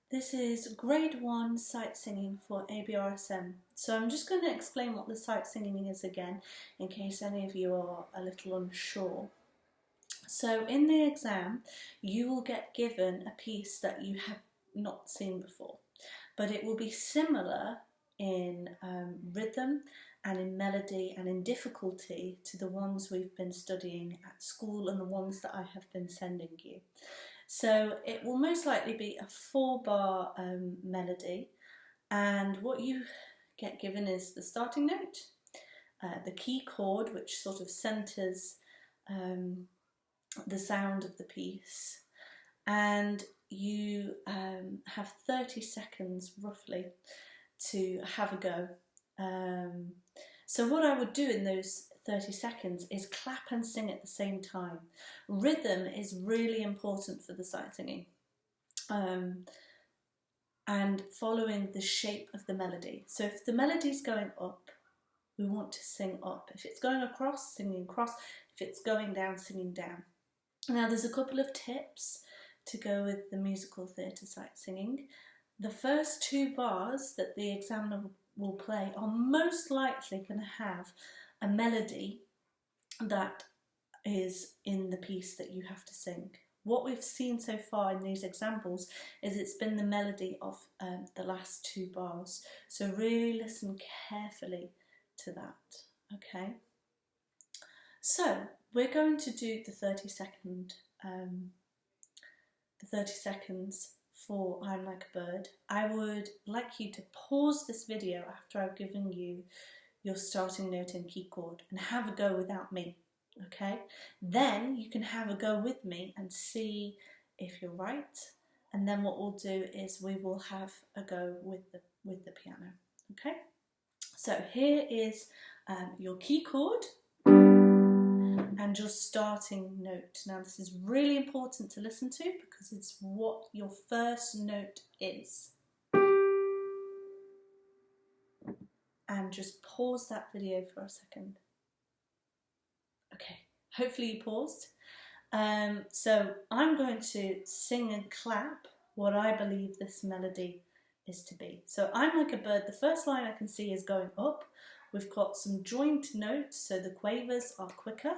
This is grade 1 sight singing for abrsm. So I'm just going to explain what the sight singing is again in case any of you are a little unsure. So in the exam you will get given a piece that you have not seen before, but it will be similar in rhythm and in melody and in difficulty to the ones we've been studying at school and the ones that I have been sending you. So it will most likely be a 4-bar melody, and what you get given is the starting note, the key chord which sort of centres the sound of the piece, and you have 30 seconds roughly to have a go. So what I would do in those 30 seconds is clap and sing at the same time. Rhythm is really important for the sight singing, and following the shape of the melody. So if the melody is going up, we want to sing up. If it's going across, singing across. If it's going down, singing down. Now there's a couple of tips to go with the musical theatre sight singing. The first 2 bars that the examiner will play are most likely going to have a melody that is in the piece that you have to sing. What we've seen so far in these examples is it's been the melody of the last 2 bars. So really listen carefully to that, okay? So we're going to do the 30 seconds for I'm Like a Bird. I would like you to pause this video after I've given you your starting note and key chord and have a go without me, okay? Then you can have a go with me and see if you're right, and then what we'll do is we will have a go with the piano, okay? So here is your key chord and your starting note. Now this is really important to listen to because it's what your first note is. And just pause that video for a second. Okay, hopefully you paused. So I'm going to sing and clap what I believe this melody is to be. So I'm Like a Bird, the first line I can see is going up. We've got some joint notes, so the quavers are quicker.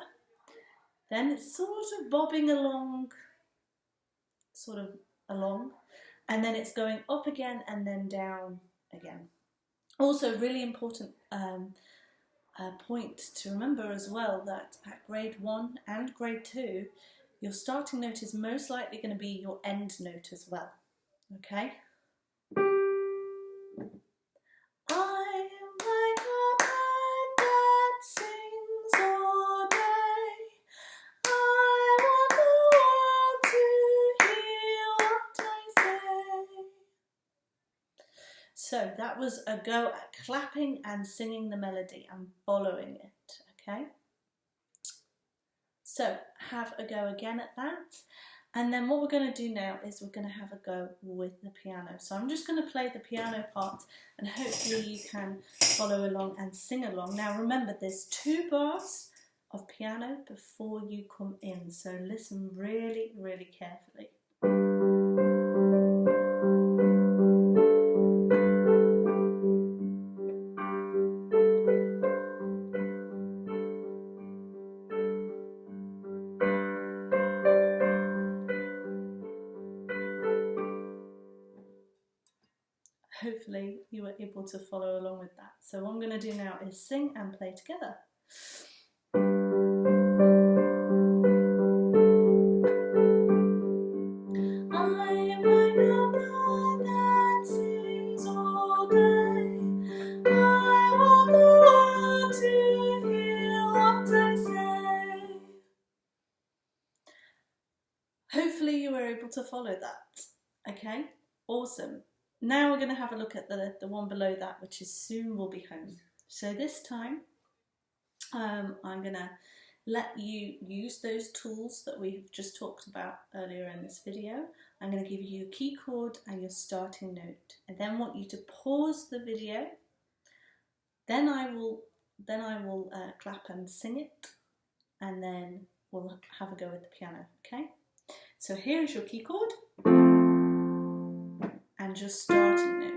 Then it's sort of bobbing along, and then it's going up again and then down again. Also, really important point to remember as well that at grade 1 and grade 2, your starting note is most likely going to be your end note as well, okay? So that was a go at clapping and singing the melody and following it, okay? So have a go again at that. And then what we're going to do now is we're going to have a go with the piano. So I'm just going to play the piano part and hopefully you can follow along and sing along. Now remember, there's 2 bars of piano before you come in. So listen really, really carefully. Hopefully you were able to follow along with that. So what I'm going to do now is sing and play together. I'm like a bird that sings all day. I want the world to hear what I say. Hopefully you were able to follow that. Okay, awesome. Now we're going to have a look at the one below that, which is Soon We'll Be Home. So this time I'm going to let you use those tools that we've just talked about earlier in this video. I'm going to give you a key chord and your starting note. I then want you to pause the video. Then I will clap and sing it, and then we'll have a go with the piano. Okay. So here is your key chord just starting note.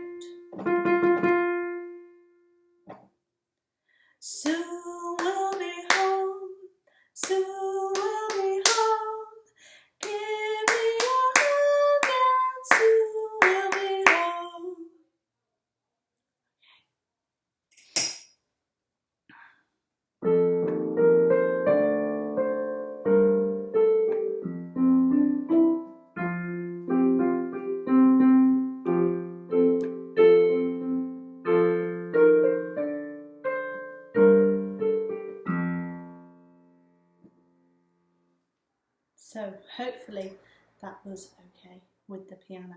Soon we'll be home, soon we'll be home. Give me a hug and soon we'll be home. So hopefully that was okay with the piano.